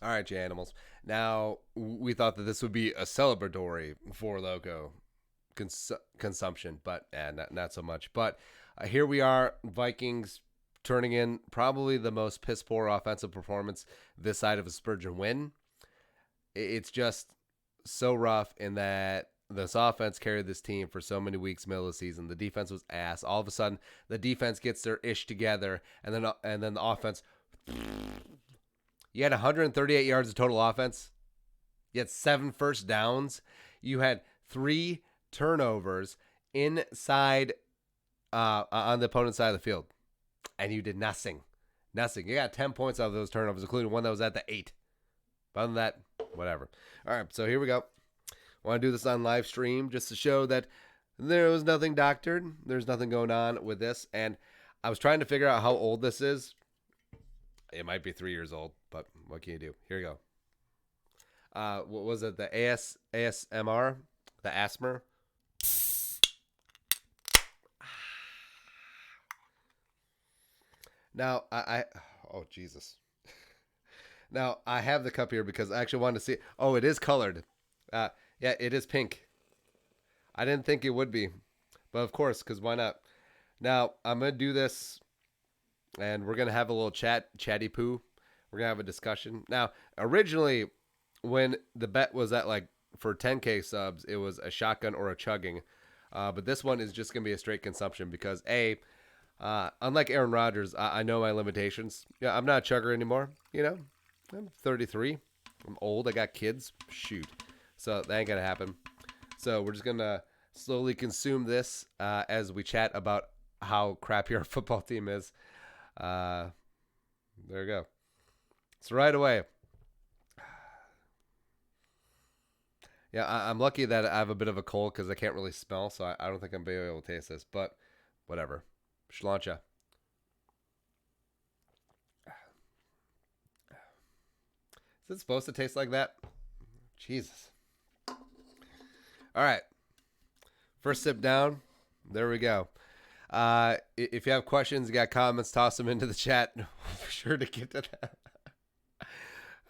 All right, you animals. Now, we thought that this would be a celebratory Four Loko consumption, but not so much. But here we are, Vikings turning in probably the most piss poor offensive performance this side of a Spurgeon win. It's just so rough in that this offense carried this team for so many weeks, middle of the season. The defense was ass. All of a sudden, the defense gets their ish together, and then the offense. You had 138 yards of total offense. You had 7 first downs. You had 3 turnovers inside on the opponent's side of the field, and you did nothing. Nothing. You got 10 points out of those turnovers, including one that was at the 8. But other than that, whatever. All right, so here we go. I want to do this on live stream just to show that there was nothing doctored. There's nothing going on with this. And I was trying to figure out how old this is. It might be 3 years old, but what can you do? Here you go. What was it? The ASMR? The ASMR? Now, oh, Jesus. Now, I have the cup here because I actually wanted to see. Oh, it is colored. Yeah, it is pink. I didn't think it would be. But of course, because why not? Now, I'm going to do this, and we're going to have a little chatty poo. We're going to have a discussion. Now, originally, when the bet was at for 10K subs, it was a shotgun or a chugging. But this one is just going to be a straight consumption because, unlike Aaron Rodgers, I know my limitations. Yeah, I'm not a chugger anymore. I'm 33. I'm old. I got kids. Shoot. So that ain't going to happen. So we're just going to slowly consume this as we chat about how crappy our football team is. There we go. So right away. Yeah, I'm lucky that I have a bit of a cold because I can't really smell, so I don't think I'm going to be able to taste this. But whatever. Shlancha. Is it supposed to taste like that? Jesus. All right. First sip down. There we go. If you have questions, you got comments, toss them into the chat. We'll be sure to get to that.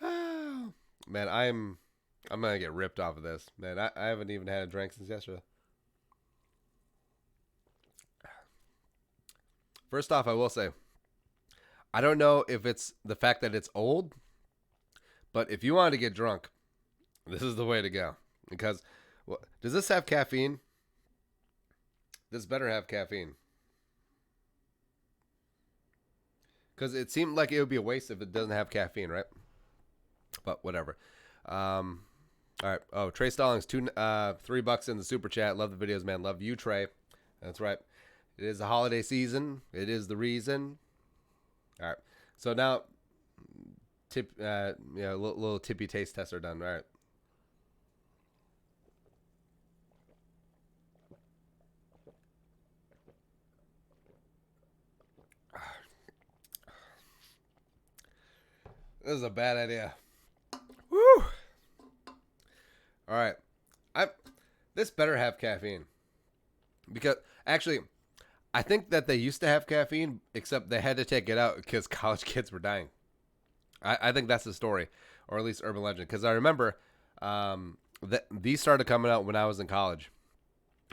Oh, man, I'm gonna get ripped off of this. Man, I haven't even had a drink since yesterday. First off, I will say, I don't know if it's the fact that it's old, but if you want to get drunk, this is the way to go. Because, does this have caffeine? This better have caffeine. Because it seemed like it would be a waste if it doesn't have caffeine, right? But whatever. All right. Oh, Trey Stallings, $3 in the super chat. Love the videos, man. Love you, Trey. That's right. It is the holiday season. It is the reason. All right. So now, little tippy taste tests are done. All right. This is a bad idea. Woo! All right. This better have caffeine. Because, actually, I think that they used to have caffeine, except they had to take it out because college kids were dying. I think that's the story, or at least urban legend. Because I remember that these started coming out when I was in college.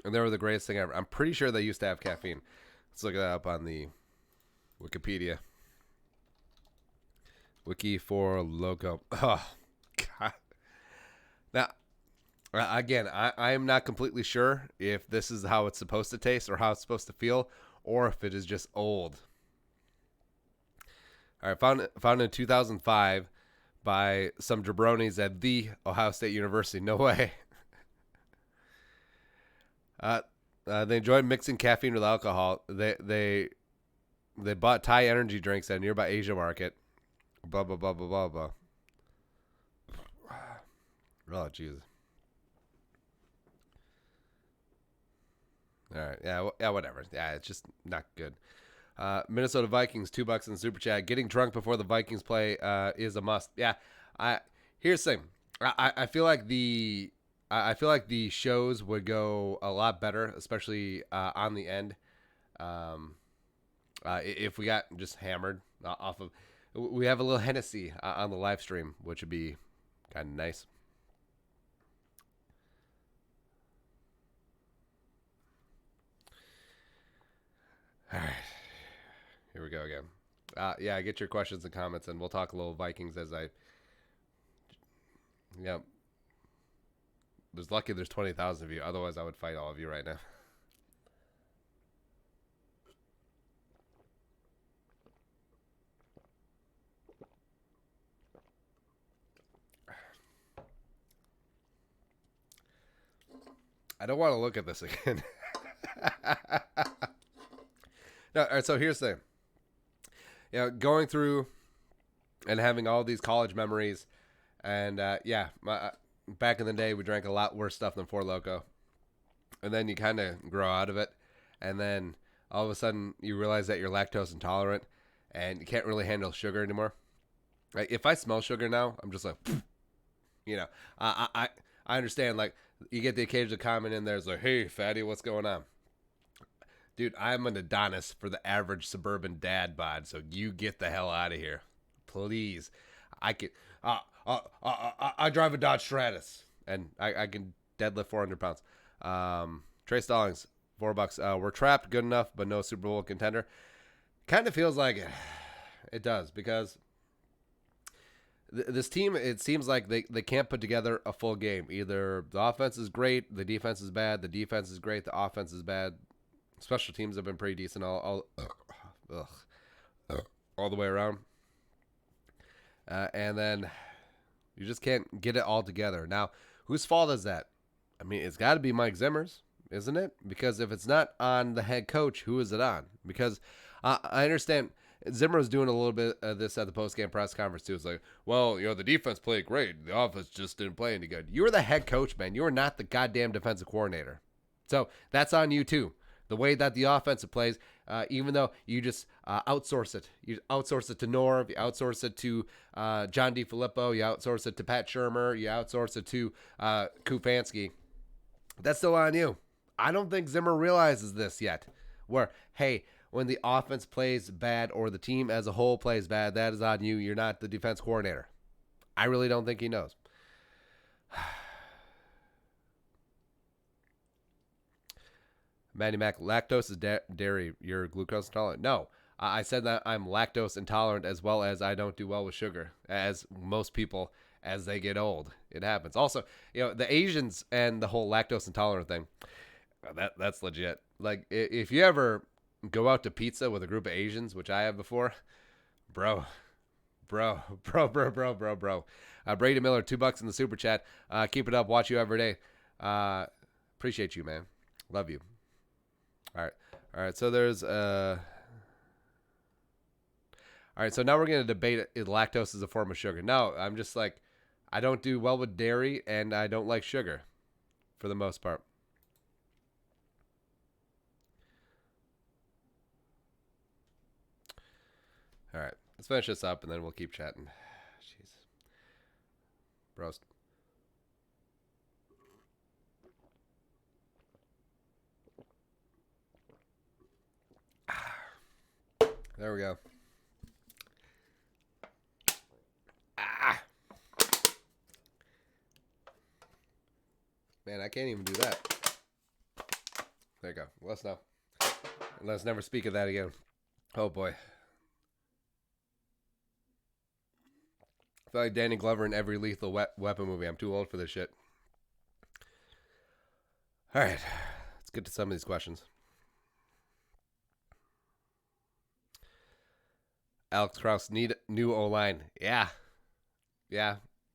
And they were the greatest thing ever. I'm pretty sure they used to have caffeine. Let's look that up on the Wikipedia. Wiki Four Loko. Oh, God. Now, again, I am not completely sure if this is how it's supposed to taste or how it's supposed to feel, or if it is just old. All right, founded in 2005 by some jabronis at the Ohio State University. No way. They enjoyed mixing caffeine with alcohol. They bought Thai energy drinks at a nearby Asia market. Blah, blah, blah, blah, blah, blah. Oh, Jesus. All right. Yeah, whatever. Yeah, it's just not good. Minnesota Vikings, $2 in the super chat. Getting drunk before the Vikings play is a must. Yeah. Here's the thing. I feel like the shows would go a lot better, especially on the end. If we got just hammered off of we have a little Hennessy on the live stream, which would be kind of nice. All right, here we go again. Yeah, get your questions and comments, and we'll talk a little Vikings as I. Yeah, there's lucky there's 20,000 of you. Otherwise, I would fight all of you right now. I don't want to look at this again. No, all right, so here's the thing. Going through and having all these college memories, and back in the day we drank a lot worse stuff than Four Loko, and then you kind of grow out of it, and then all of a sudden you realize that you're lactose intolerant, and you can't really handle sugar anymore. Like if I smell sugar now, I'm just like, you know, I understand. Like you get the occasional comment in there, it's like, "Hey, fatty, what's going on?" Dude, I'm an Adonis for the average suburban dad bod, so you get the hell out of here, please. I can, I drive a Dodge Stratus, and I can deadlift 400 pounds. Trey Stallings, $4. We're trapped, good enough, but no Super Bowl contender. Kind of feels like it. It does because this team, it seems like they can't put together a full game. Either the offense is great, the defense is bad. The defense is great, the offense is bad. Special teams have been pretty decent all the way around. And then you just can't get it all together. Now, whose fault is that? I mean, it's got to be Mike Zimmer's, isn't it? Because if it's not on the head coach, who is it on? Because I understand Zimmer was doing a little bit of this at the post-game press conference, too. It's like, well, the defense played great. The offense just didn't play any good. You were the head coach, man. You were not the goddamn defensive coordinator. So that's on you, too. The way that the offensive plays, even though you just outsource it. You outsource it to Norv, you outsource it to John DeFilippo, you outsource it to Pat Shermer, you outsource it to Kufansky. That's still on you. I don't think Zimmer realizes this yet. Where, hey, when the offense plays bad or the team as a whole plays bad, that is on you. You're not the defense coordinator. I really don't think he knows. Manny Mac, lactose is dairy. You're glucose intolerant. No, I said that I'm lactose intolerant as well as I don't do well with sugar, as most people as they get old. It happens. Also, the Asians and the whole lactose intolerant thing, that's legit. Like, if you ever go out to pizza with a group of Asians, which I have before, bro. Brady Miller, $2 in the super chat. Keep it up. Watch you every day. Appreciate you, man. Love you. All right. So there's all right. So now we're gonna debate if lactose is a form of sugar. No, I'm just like, I don't do well with dairy, and I don't like sugar, for the most part. All right. Let's finish this up, and then we'll keep chatting. Jeez, roast. There we go. Man, I can't even do that. There you go. Let's know. Let's never speak of that again. Oh boy. I feel like Danny Glover in every Lethal Weapon movie. I'm too old for this shit. All right. Let's get to some of these questions. Alex Krause, need new O-line. Yeah,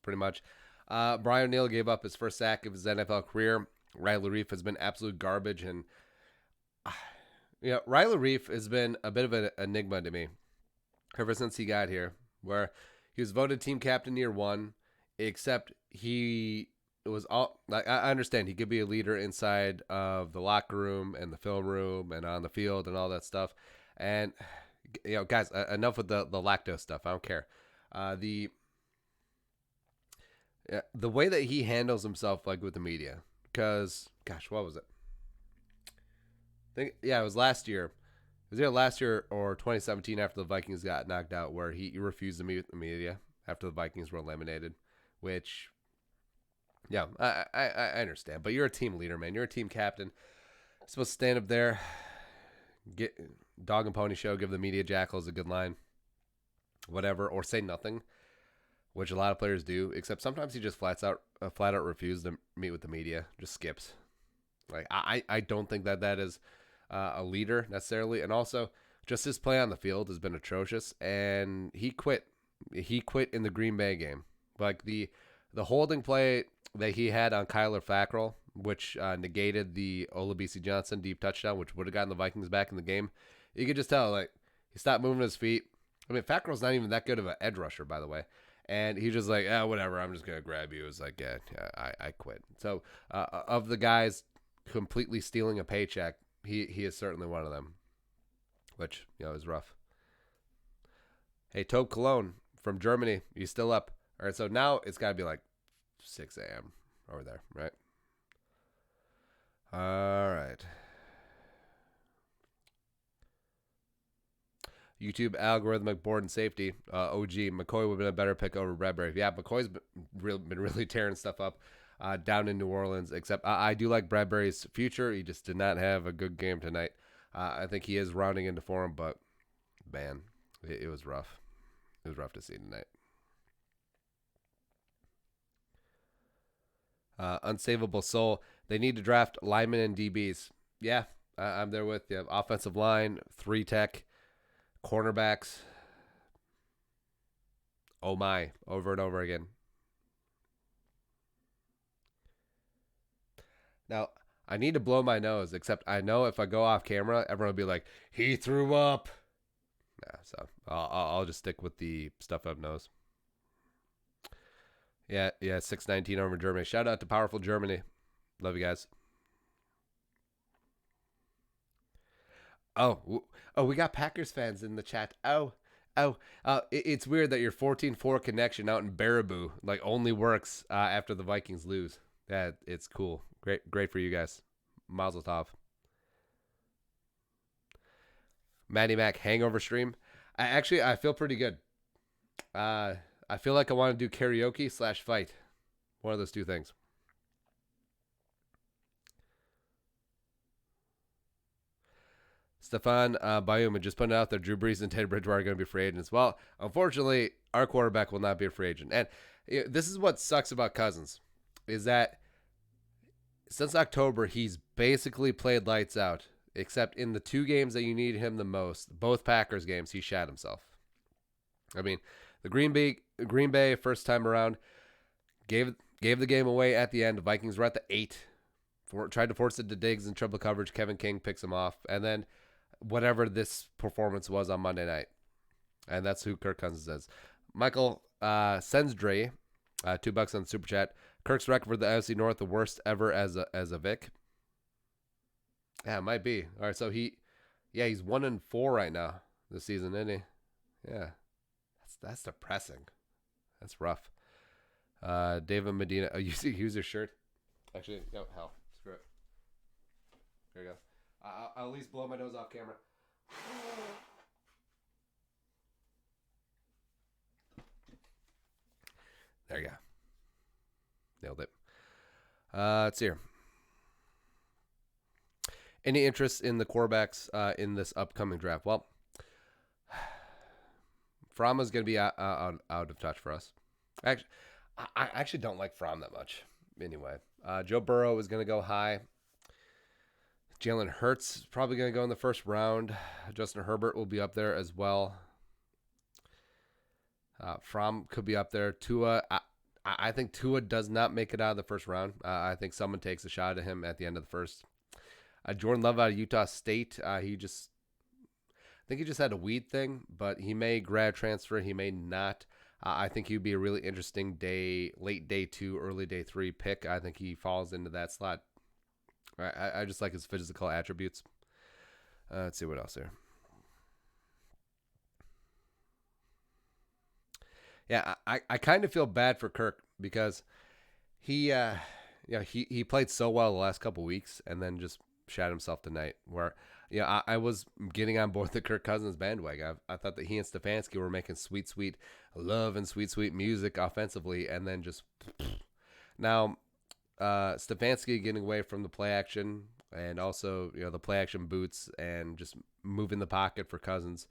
pretty much. Brian O'Neill gave up his first sack of his NFL career. Riley Reef has been absolute garbage. And, Riley Reef has been a bit of an enigma to me ever since he got here, where he was voted team captain year one, except he was all, like, I understand he could be a leader inside of the locker room and the film room and on the field and all that stuff. And, guys, enough with the lactose stuff. I don't care. The way that he handles himself, like, with the media, because, gosh, what was it? It was last year. was either last year or 2017 after the Vikings got knocked out, where he refused to meet with the media after the Vikings were eliminated, which, yeah, I understand. But you're a team leader, man. You're a team captain. You're supposed to stand up there, get dog and pony show, give the media jackals a good line, whatever, or say nothing, which a lot of players do. Except sometimes he just flat out refuses to meet with the media, just skips. Like I don't think that is a leader necessarily, and also just his play on the field has been atrocious, and he quit. He quit in the Green Bay game. Like the holding play that he had on Kyler Fackrell, which negated the Olabisi Johnson deep touchdown, which would have gotten the Vikings back in the game. You could just tell, like, he stopped moving his feet. I mean, Fackrell's not even that good of an edge rusher, by the way. And he's just like, whatever, I'm just going to grab you. It's like, I quit. So, of the guys completely stealing a paycheck, he is certainly one of them, which, is rough. Hey, Tobe Cologne from Germany, you still up? All right, so now it's got to be like 6 a.m. over there, right? All right. YouTube algorithmic board and safety. OG McCoy would have been a better pick over Bradbury. Yeah, McCoy's been really tearing stuff up down in New Orleans. Except I do like Bradbury's future. He just did not have a good game tonight. I think he is rounding into form, but man, it was rough. It was rough to see tonight. Unsavable soul. They need to draft linemen and DBs. Yeah, I'm there with you. Offensive line, 3 tech, cornerbacks. Oh my, over and over again. Now, I need to blow my nose, except I know if I go off camera, everyone will be like, he threw up. Yeah, so I'll just stick with the stuff up nose. Yeah, 619 over Germany. Shout out to powerful Germany. Love you guys. We got Packers fans in the chat. It's weird that your 14-4 connection out in Baraboo like only works after the Vikings lose. Yeah, it's cool. Great for you guys. Mazel tov. Maddie Mac hangover stream. I feel pretty good. I feel like I want to do karaoke / fight. One of those two things. Stefan Bayuma just putting out there, Drew Brees and Teddy Bridgewater are going to be free agents. Well, unfortunately, our quarterback will not be a free agent. And this is what sucks about Cousins, is that since October, he's basically played lights out, except in the 2 games that you need him the most, both Packers games, he shat himself. I mean, the Green Bay first time around gave the game away at the end. The Vikings were at the 8. Tried to force it to Diggs in triple coverage. Kevin King picks him off. And then whatever this performance was on Monday night. And that's who Kirk Cousins is. Michael Sensdre, $2 on the Super Chat. Kirk's record for the NFC North, the worst ever as a Vic. Yeah, it might be. All right, so he's 1-4 right now this season, isn't he? Yeah. That's depressing. That's rough. David Medina. Oh, you see, use your shirt. Actually, no, hell, screw it. There you go. I'll at least blow my nose off camera. There you go. Nailed it. Let's see here. Any interest in the quarterbacks in this upcoming draft? Well, Fromm is going to be out of touch for us. Actually, I actually don't like Fromm that much. Anyway, Joe Burrow is going to go high. Jalen Hurts is probably going to go in the first round. Justin Herbert will be up there as well. Fromm could be up there. Tua, I think Tua does not make it out of the first round. I think someone takes a shot at him at the end of the first. Jordan Love out of Utah State. I think he just had a weed thing, but he may grad transfer. He may not. I think he'd be a really interesting late day 2, early day 3 pick. I think he falls into that slot. I just like his physical attributes. Let's see what else here. Yeah, I kind of feel bad for Kirk because he played so well the last couple weeks and then just shat himself tonight. Where Yeah, I was getting on board the Kirk Cousins bandwagon. I thought that he and Stefanski were making sweet, sweet love and sweet, sweet music offensively, and then just now Stefanski getting away from the play action and also the play action boots and just moving the pocket for Cousins.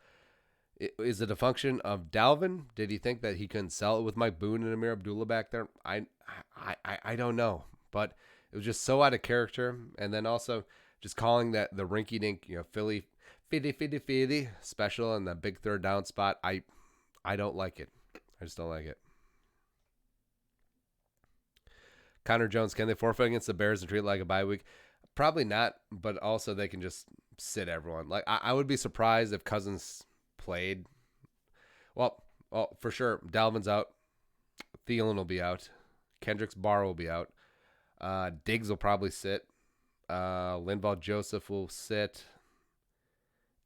Is it a function of Dalvin? Did he think that he couldn't sell it with Mike Boone and Amir Abdullah back there? I don't know, but it was just so out of character. And then also just calling that the rinky dink, Philly, fitty special and the big third down spot. I don't like it. I just don't like it. Connor Jones, can they forfeit against the Bears and treat it like a bye week? Probably not, but also they can just sit everyone. Like I would be surprised if Cousins played. Well, for sure, Dalvin's out. Thielen will be out. Kendricks Barr will be out. Diggs will probably sit. Linval Joseph will sit.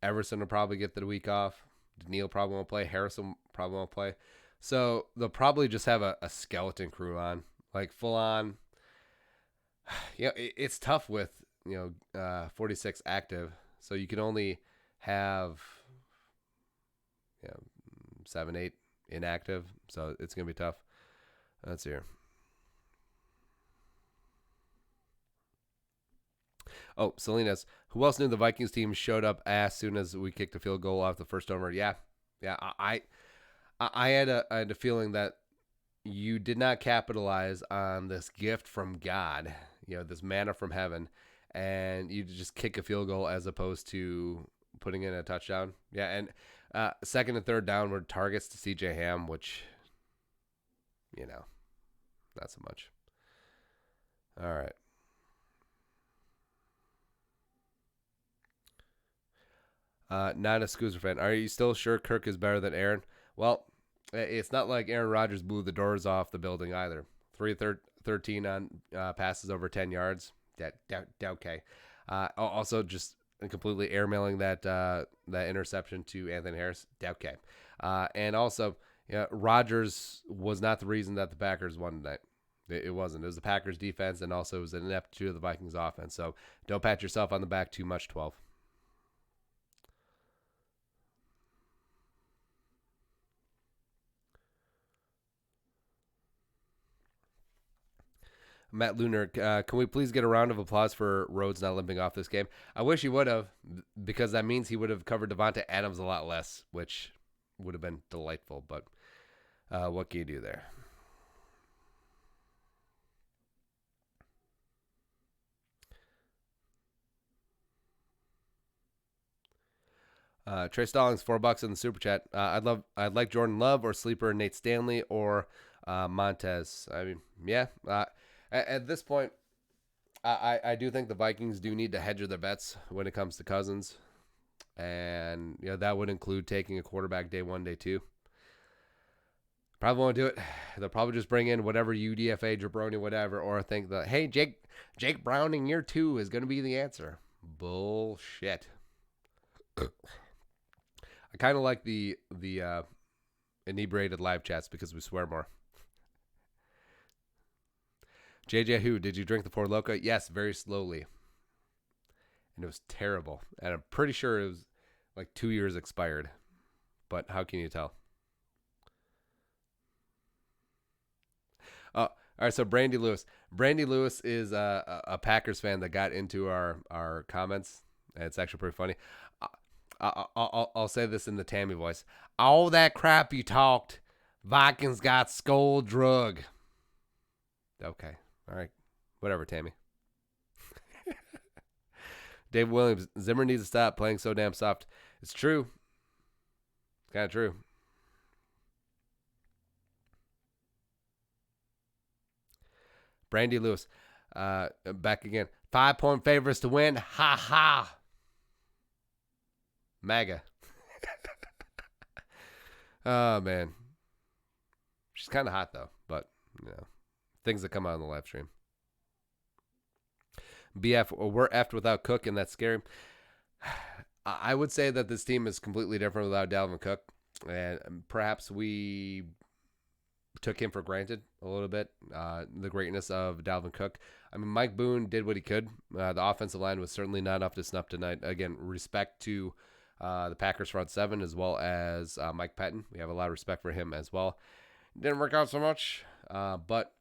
Everson will probably get the week off. Daniil probably won't play. Harrison probably won't play. So they'll probably just have a skeleton crew on, like full on. It's tough with 46 active, so you can only have 7, 8 inactive. So it's gonna be tough. Let's see here. Oh, Salinas. Who else knew the Vikings team showed up as soon as we kicked a field goal off the first over? Yeah. I had a feeling that you did not capitalize on this gift from God, this manna from heaven, and you just kick a field goal as opposed to putting in a touchdown. Yeah, and second and third down were targets to CJ Ham, which, not so much. All right. Not a Scoozer fan. Are you still sure Kirk is better than Aaron? Well, it's not like Aaron Rodgers blew the doors off the building either. 13 on passes over 10 yards. Okay. Also, just completely airmailing that interception to Anthony Harris. Okay. And also, Rodgers was not the reason that the Packers won tonight. It wasn't. It was the Packers defense, and also it was an ineptitude of the Vikings offense. So don't pat yourself on the back too much, 12. Matt Lunar, can we please get a round of applause for Rhodes not limping off this game? I wish he would have, because that means he would have covered Devonta Adams a lot less, which would have been delightful. But what can you do there? Trey Stallings, $4 in the super chat. I'd like Jordan Love or sleeper Nate Stanley or Montez. I mean, yeah. At this point, I do think the Vikings do need to hedge their bets when it comes to Cousins, and that would include taking a quarterback day 1, day 2. Probably won't do it. They'll probably just bring in whatever UDFA, jabroni, whatever, or think that hey Jake Browning year 2 is going to be the answer. Bullshit. I kind of like the inebriated live chats because we swear more. JJ, who did you drink the Four Loko? Yes, very slowly, and it was terrible. And I'm pretty sure it was like 2 years expired. But how can you tell? Oh, all right. So Brandy Lewis. Brandy Lewis is a Packers fan that got into our comments. And it's actually pretty funny. I'll say this in the Tammy voice. All that crap you talked, Vikings got skull drug. Okay. All right. Whatever, Tammy. Dave Williams. Zimmer needs to stop playing so damn soft. It's true. It's kind of true. Brandy Lewis. Back again. 5-point favorites to win. Ha ha. MAGA. Oh, man. She's kind of hot, though. But, things that come out on the live stream. BF, we're effed without Cook, and that's scary. I would say that this team is completely different without Dalvin Cook. And perhaps we took him for granted a little bit. The greatness of Dalvin Cook. I mean, Mike Boone did what he could. The offensive line was certainly not up to snuff tonight. Again, respect to the Packers front seven as well as Mike Pettin. We have a lot of respect for him as well. Didn't work out so much, but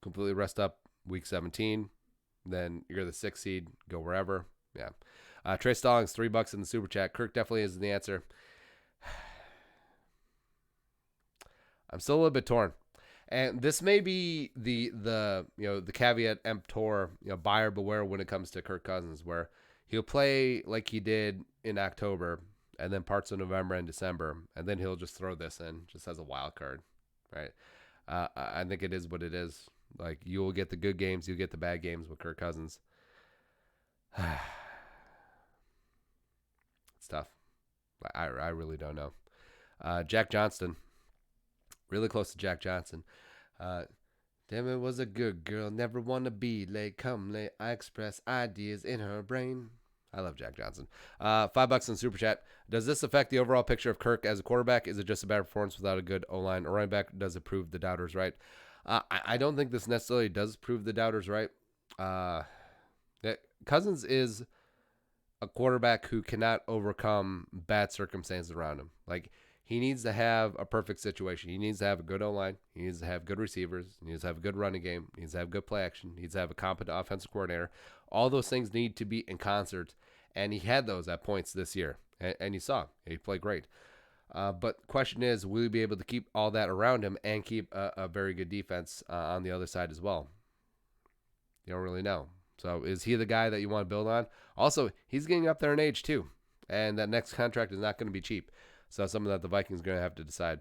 completely rest up week 17. Then you're the 6th seed. Go wherever. Yeah. Trey Stallings, $3 in the super chat. Kirk definitely is the answer. I'm still a little bit torn. And this may be the caveat emptor, buyer beware when it comes to Kirk Cousins, where he'll play like he did in October and then parts of November and December, and then he'll just throw this in just as a wild card, right? I think it is what it is. Like, you will get the good games, you'll get the bad games with Kirk Cousins. It's tough. I really don't know. Jack Johnston. Really close to Jack Johnson. Damn, it was a good girl. Never want to be late. Come late. I express ideas in her brain. I love Jack Johnson. $5 in super chat. Does this affect the overall picture of Kirk as a quarterback? Is it just a bad performance without a good O-line or running back? Does it prove the doubters right? I don't think this necessarily does prove the doubters right. Cousins is a quarterback who cannot overcome bad circumstances around him. Like, he needs to have a perfect situation. He needs to have a good O-line. He needs to have good receivers. He needs to have a good running game. He needs to have good play action. He needs to have a competent offensive coordinator. All those things need to be in concert, and he had those at points this year. And you saw he played great. But the question is, will he be able to keep all that around him and keep a very good defense on the other side as well? You don't really know. So is he the guy that you want to build on? Also, he's getting up there in age too, and that next contract is not going to be cheap. So something that the Vikings are going to have to decide.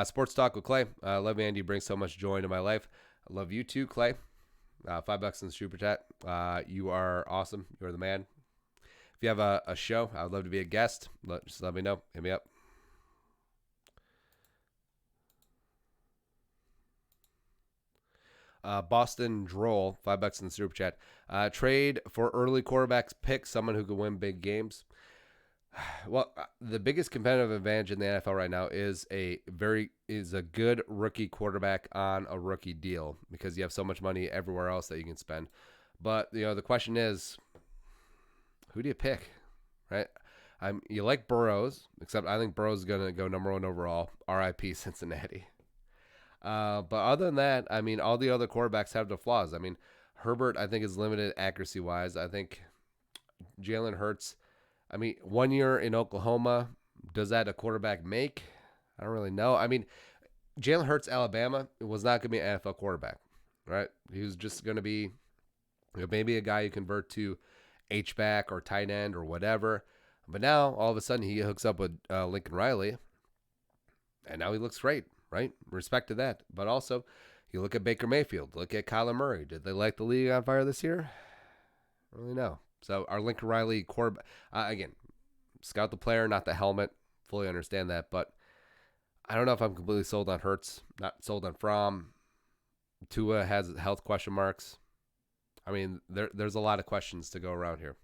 Sports Talk with Clay. Love Andy. Brings so much joy into my life. I love you too, Clay. $5 in the super chat. You are awesome. You're the man. If you have a show, I would love to be a guest. Just let me know. Hit me up. Boston Droll, $5 in the super chat. Trade for early quarterbacks pick, someone who can win big games. Well, the biggest competitive advantage in the NFL right now is a good rookie quarterback on a rookie deal, because you have so much money everywhere else that you can spend. But the question is, who do you pick, right? You like Burrows, except I think Burrows is gonna go number 1 overall. R.I.P. Cincinnati. But other than that, I mean, all the other quarterbacks have their flaws. I mean, Herbert, I think, is limited accuracy wise. I think Jalen Hurts. I mean, 1 year in Oklahoma, does that a quarterback make? I don't really know. I mean, Jalen Hurts, Alabama, was not going to be an NFL quarterback, right? He was just going to be maybe a guy you convert to H-back or tight end or whatever. But now, all of a sudden, he hooks up with Lincoln Riley, and now he looks great, right? Respect to that. But also, you look at Baker Mayfield, look at Kyler Murray. Did they light the league on fire this year? I don't really know. So our Lincoln Riley quarterback, again, scout the player, not the helmet. Fully understand that, but I don't know if I'm completely sold on Hurts. Not sold on Fromm. Tua has health question marks. I mean, there's a lot of questions to go around here.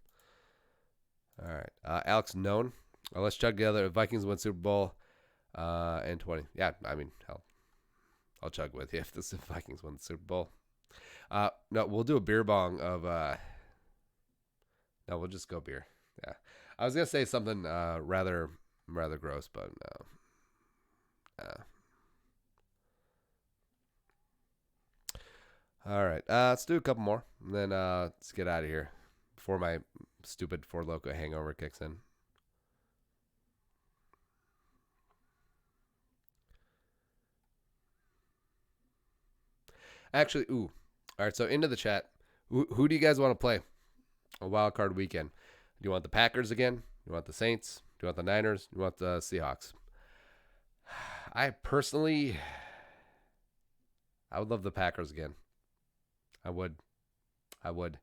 All right, Alex Known. Let's chug together. Vikings win Super Bowl in 20. Yeah, I mean, hell, I'll chug with you if the Vikings win the Super Bowl. No, we'll do a beer bong of. No, we'll just go beer. Yeah, I was gonna say something rather gross, but all right. Let's do a couple more, and then let's get out of here before my stupid Four Loko hangover kicks in. Actually, all right. So into the chat. Who do you guys want to play? A wild card weekend. Do you want the Packers again? Do you want the Saints? Do you want the Niners? Do you want the Seahawks? I personally, I would love the Packers again. I would. I want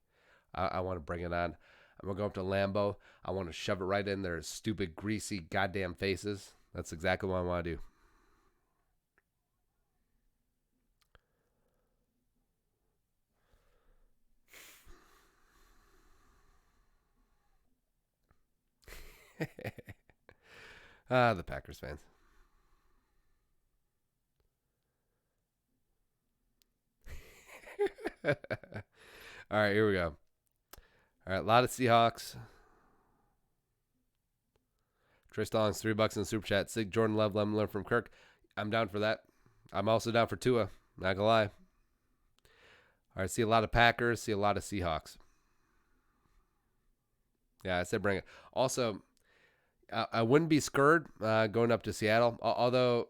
to bring it on. I'm going to go up to Lambeau. I want to shove it right in their stupid, greasy, goddamn faces. That's exactly what I want to do. The Packers fans. All right, here we go. All right, a lot of Seahawks. Trey Stallings, $3 in the super chat. Sig Jordan Love, let me learn from Kirk. I'm down for that. I'm also down for Tua. Not gonna lie. All right, see a lot of Packers. See a lot of Seahawks. Yeah, I said bring it. Also, I wouldn't be scared going up to Seattle. Although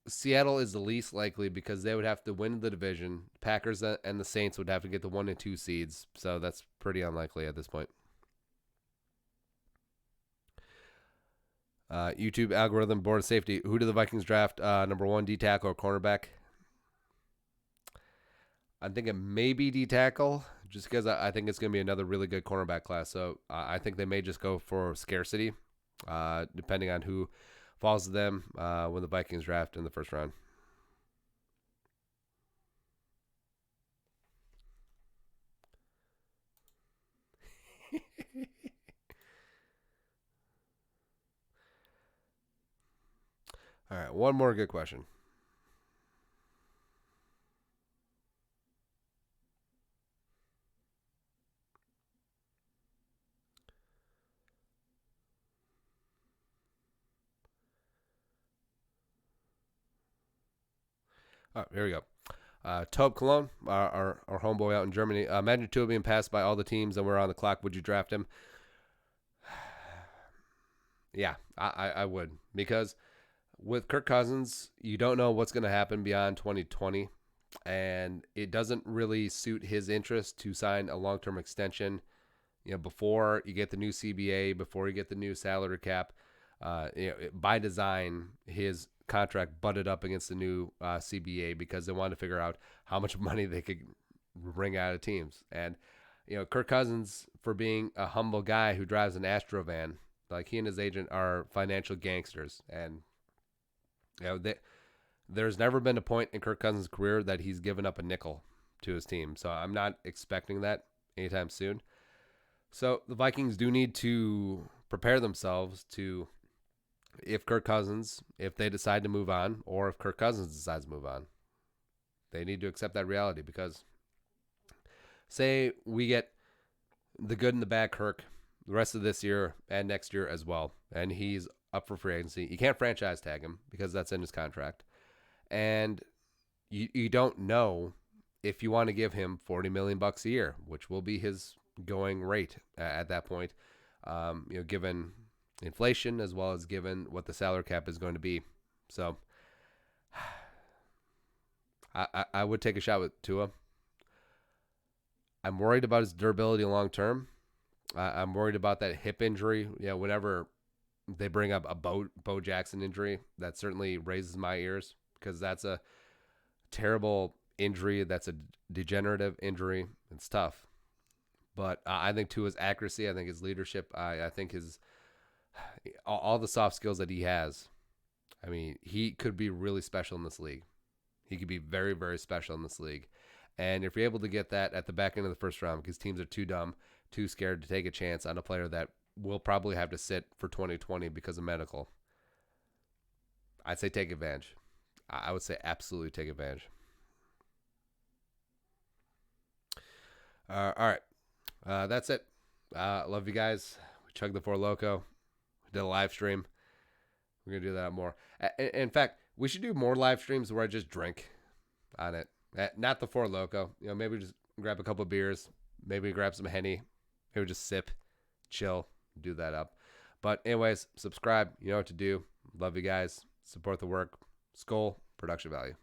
Seattle is the least likely because they would have to win the division. Packers and the Saints would have to get the 1 and 2 seeds. So that's pretty unlikely at this point. YouTube algorithm board of safety. Who do the Vikings draft? Number 1, D tackle or cornerback? I'm thinking maybe D tackle, just because I think it's going to be another really good cornerback class. So I think they may just go for scarcity, depending on who falls to them when the Vikings draft in the first round. All right, one more good question. Oh, here we go. Tobe Cologne, our homeboy out in Germany. Imagine Tua being passed by all the teams and we're on the clock. Would you draft him? Yeah, I would. Because with Kirk Cousins, you don't know what's going to happen beyond 2020. And it doesn't really suit his interest to sign a long-term extension, before you get the new CBA, before you get the new salary cap. By design, his contract butted up against the new CBA because they wanted to figure out how much money they could wring out of teams. And Kirk Cousins, for being a humble guy who drives an Astro van, like he and his agent are financial gangsters, and there's never been a point in Kirk Cousins' career that he's given up a nickel to his team. So I'm not expecting that anytime soon. So the Vikings do need to prepare themselves to, if they decide to move on, or if Kirk Cousins decides to move on, they need to accept that reality. Because say we get the good and the bad Kirk the rest of this year and next year as well, and he's up for free agency. You can't franchise tag him because that's in his contract. And you don't know if you want to give him $40 million a year, which will be his going rate at that point, given inflation as well as given what the salary cap is going to be. So I would take a shot with Tua. I'm worried about his durability long term. I'm worried about that hip injury. Whenever they bring up a Bo Jackson injury, that certainly raises my ears because that's a terrible injury. That's a degenerative injury. It's tough. But I think Tua's accuracy, I think his leadership, I think his all the soft skills that he has. I mean, he could be really special in this league. He could be very, very special in this league. And if you're able to get that at the back end of the first round, because teams are too dumb, too scared to take a chance on a player that will probably have to sit for 2020 because of medical, I'd say take advantage. I would say absolutely take advantage. All right. That's it. Love you guys. We chugged the Four Loko. We did a live stream. We're going to do that more. In fact, we should do more live streams where I just drink on it. Not the Four Loko. Maybe just grab a couple beers. Maybe grab some Henny. Maybe just sip, chill, do that up. But anyways, subscribe. You know what to do. Love you guys. Support the work. Skull, production value.